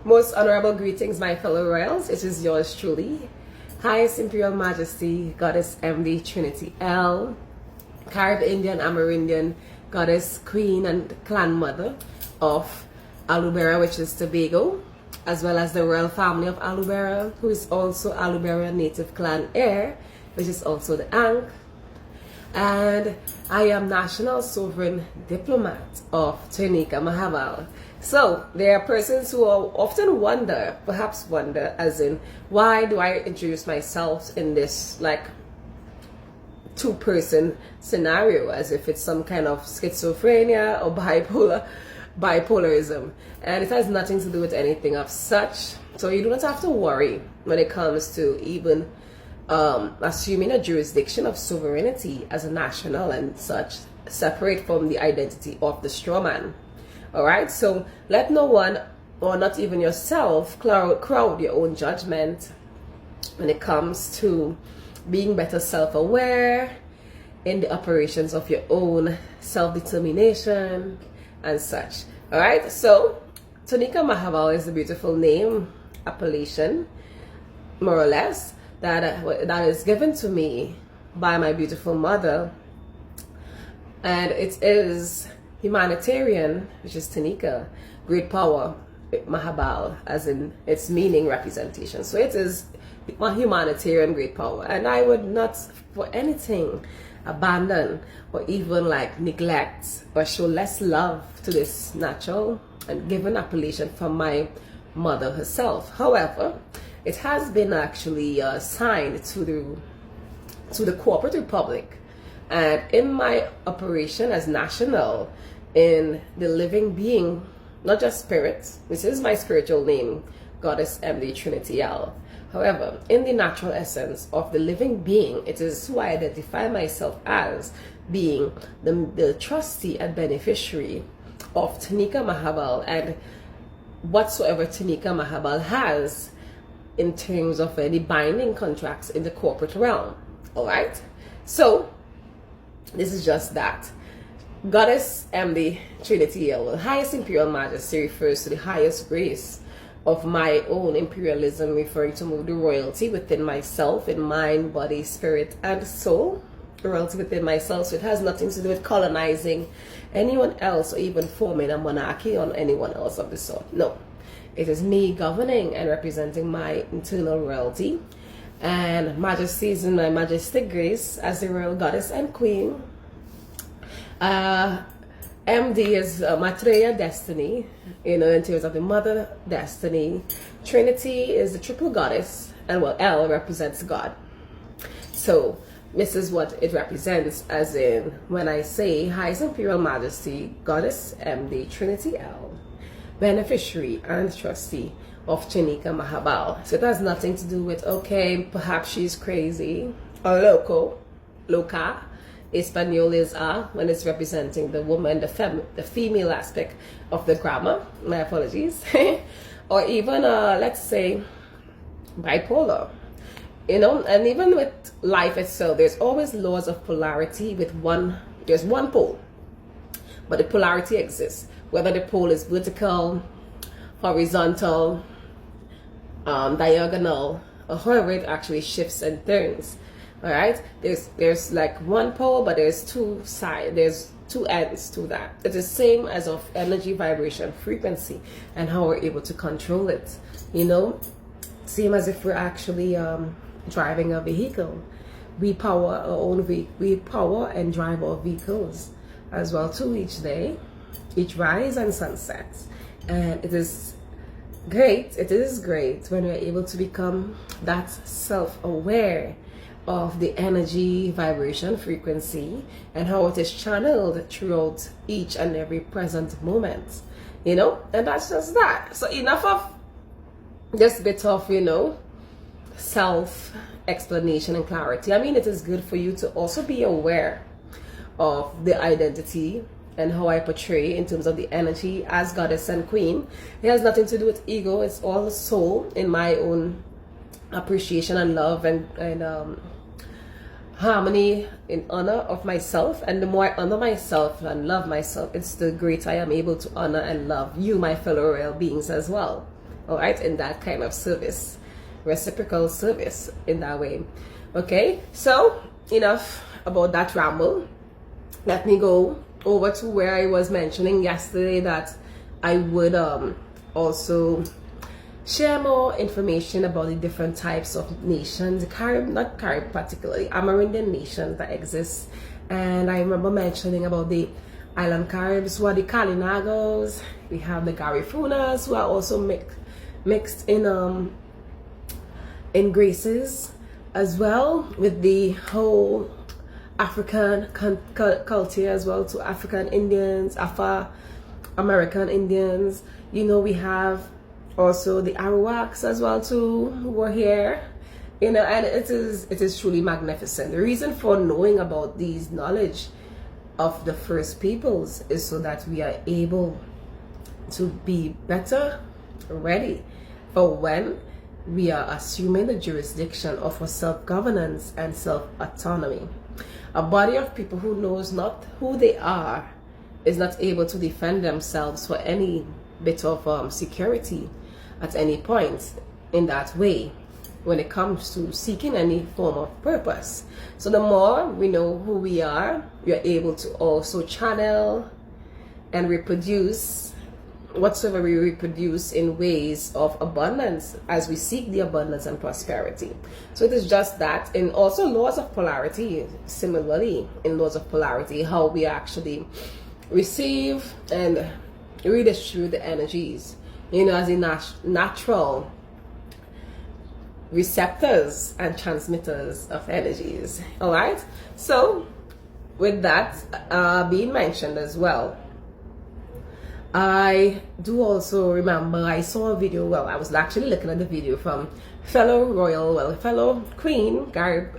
Most honorable greetings, my fellow royals. It is yours truly, Highest Imperial Majesty Goddess M.D Trinity L, Caribbean Amerindian Goddess Queen and Clan Mother of Alubera, which is Tobago, as well as the royal family of Alubera, who is also Alubera native clan heir, which is also the Ankh. And I am National Sovereign Diplomat of Ternicka Mahabal. So there are persons who often wonder, perhaps wonder, as in, why do I introduce myself in this like two-person scenario, as if it's some kind of schizophrenia or bipolarism, and it has nothing to do with anything of such. So you do not have to worry when it comes to even assuming a jurisdiction of sovereignty as a national and such, separate from the identity of the strawman. All right, so let no one, or not even yourself, crowd your own judgment when it comes to being better self-aware in the operations of your own self-determination and such. All right, so Ternicka Mahabal is a beautiful name, appellation, more or less, that is given to me by my beautiful mother, and it is humanitarian, which is Ternicka, great power, Maha'Bal, as in its meaning representation. So it is humanitarian great power, and I would not for anything abandon or even like neglect or show less love to this natural and given appellation from my mother herself. However, it has been actually signed to the corporate republic, and in my operation as national in the living being, not just spirit, this is my spiritual name, Goddess M.D Trinity L. However, in the natural essence of the living being, it is who I identify myself as being the trustee and beneficiary of Ternicka Mahabal, and whatsoever Ternicka Mahabal has in terms of any binding contracts in the corporate realm. All right, so this is just that. Goddess M.D Trinity L, highest imperial majesty, refers to the highest grace of my own imperialism, referring to the royalty within myself in mind, body, spirit, and soul. Royalty within myself, so it has nothing to do with colonizing anyone else or even forming a monarchy on anyone else of the sort. No, it is me governing and representing my internal royalty and majesties in my majestic grace as the royal goddess and queen. MD is Maitreya destiny, you know, in terms of the mother destiny. Trinity is the triple goddess, and well, L represents God. So this is what it represents, as in when I say Highest Imperial Majesty Goddess M.D Trinity L, beneficiary and trustee of Ternicka Mahabal. So it has nothing to do with, okay, perhaps she's crazy or loca. Espanol is when it's representing the woman, the female aspect of the grammar. My apologies. Or even, let's say, bipolar. You know, and even with life itself, there's always laws of polarity with there's one pole, but the polarity exists. Whether the pole is vertical, horizontal, diagonal, or however it actually shifts and turns. All right, there's like one pole, but there's two sides, there's two ends to that. It's the same as of energy, vibration, frequency, and how we're able to control it. You know, same as if we're actually driving a vehicle. We power our own we power and drive our vehicles as well too, each day, each rise and sunset. And it is great when we're able to become that self-aware of the energy, vibration, frequency, and how it is channeled throughout each and every present moment, you know. And that's just that. So enough of this bit of, you know, self explanation and clarity. I mean, it is good for you to also be aware of the identity and how I portray in terms of the energy as goddess and queen. It has nothing to do with ego. It's all soul in my own appreciation and love and harmony in honor of myself. And the more I honor myself and love myself, it's the greater I am able to honor and love you, my fellow royal beings, as well. all right, in that kind of service, reciprocal service in that way. Okay, so enough about that ramble. Let me go over to where I was mentioning yesterday that I would also share more information about the different types of nations, not Carib particularly, Amerindian nations that exist. And I remember mentioning about the island Caribs, who are the Kalinagos. We have the Garifunas, who are also mixed in Graces as well, with the whole African culture as well, to African Indians, Afro-American Indians. You know, we have also the Arawaks as well too, who were here. You know, and it is truly magnificent. The reason for knowing about these knowledge of the first peoples is so that we are able to be better ready for when we are assuming the jurisdiction of a self-governance and self-autonomy. A body of people who knows not who they are is not able to defend themselves for any bit of security at any point in that way when it comes to seeking any form of purpose. So the more we know who we are able to also channel and reproduce whatsoever we reproduce in ways of abundance as we seek the abundance and prosperity. So it is just that. And also laws of polarity, similarly in laws of polarity, how we actually receive and redistribute the energies, you know, as a natural receptors and transmitters of energies. All right, so with that being mentioned as well, I do also remember I saw a video, well, I was actually looking at the video from fellow Queen Carib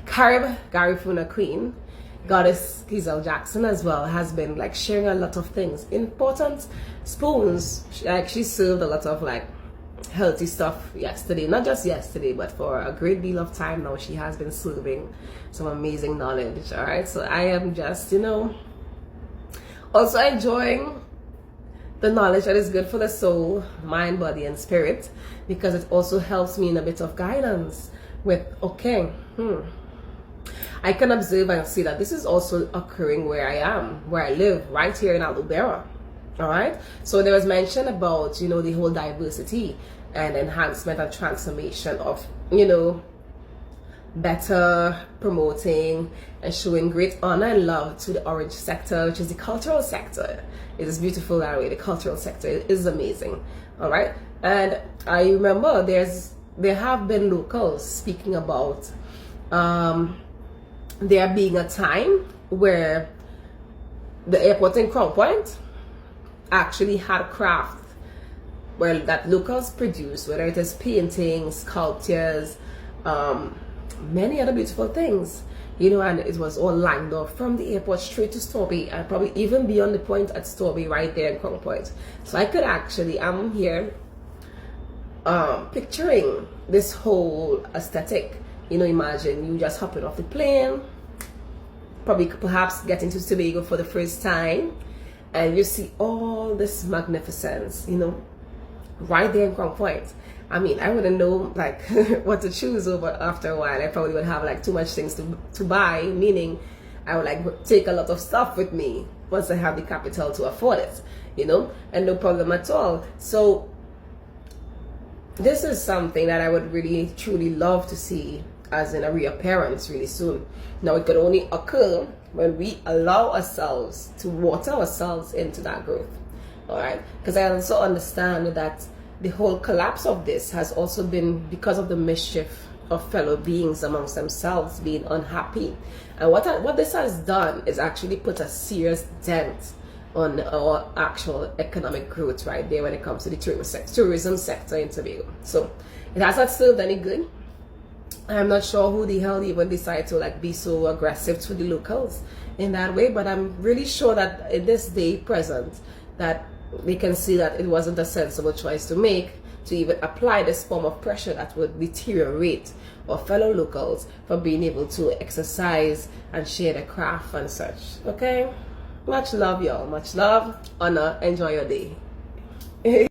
Garifuna Queen Goddess Giselle Jackson as well, has been like sharing a lot of things, important spoons. Like she served a lot of like healthy stuff yesterday, not just yesterday, but for a great deal of time now. She has been serving some amazing knowledge. All right, so I am just, you know, also enjoying the knowledge that is good for the soul, mind, body, and spirit, because it also helps me in a bit of guidance with, okay, I can observe and see that this is also occurring where I am, where I live, right here in Alubera. All right, so there was mention about, you know, the whole diversity and enhancement and transformation of, you know, better promoting and showing great honor and love to the orange sector, which is the cultural sector. It is beautiful that way. The cultural sector is amazing. All right, and I remember there have been locals speaking about there being a time where the airport in Crown Point actually had craft where that locals produce, whether it is paintings, sculptures, many other beautiful things, you know, and it was all lined up from the airport straight to Storby, and probably even beyond the point at Storby, right there in Crown Point. So I could actually, I'm here picturing this whole aesthetic. You know, imagine you just hopping off the plane, probably perhaps getting to Tobago for the first time, and you see all this magnificence, you know, right there in Crown Point. I mean, I wouldn't know like what to choose over after a while. I probably would have like too much things to buy, meaning I would like take a lot of stuff with me once I have the capital to afford it, you know, and no problem at all. So this is something that I would really truly love to see as in a reappearance really soon. Now it could only occur when we allow ourselves to water ourselves into that growth. All right, because I also understand that the whole collapse of this has also been because of the mischief of fellow beings amongst themselves being unhappy. And what this has done is actually put a serious dent on our actual economic growth right there when it comes to the tourism sector in Tobago. So it has not served any good. I'm not sure who the hell even decided to like be so aggressive to the locals in that way, but I'm really sure that in this day present that we can see that it wasn't a sensible choice to make, to even apply this form of pressure that would deteriorate our fellow locals from being able to exercise and share their craft and such. Okay, much love y'all, much love, honor, enjoy your day.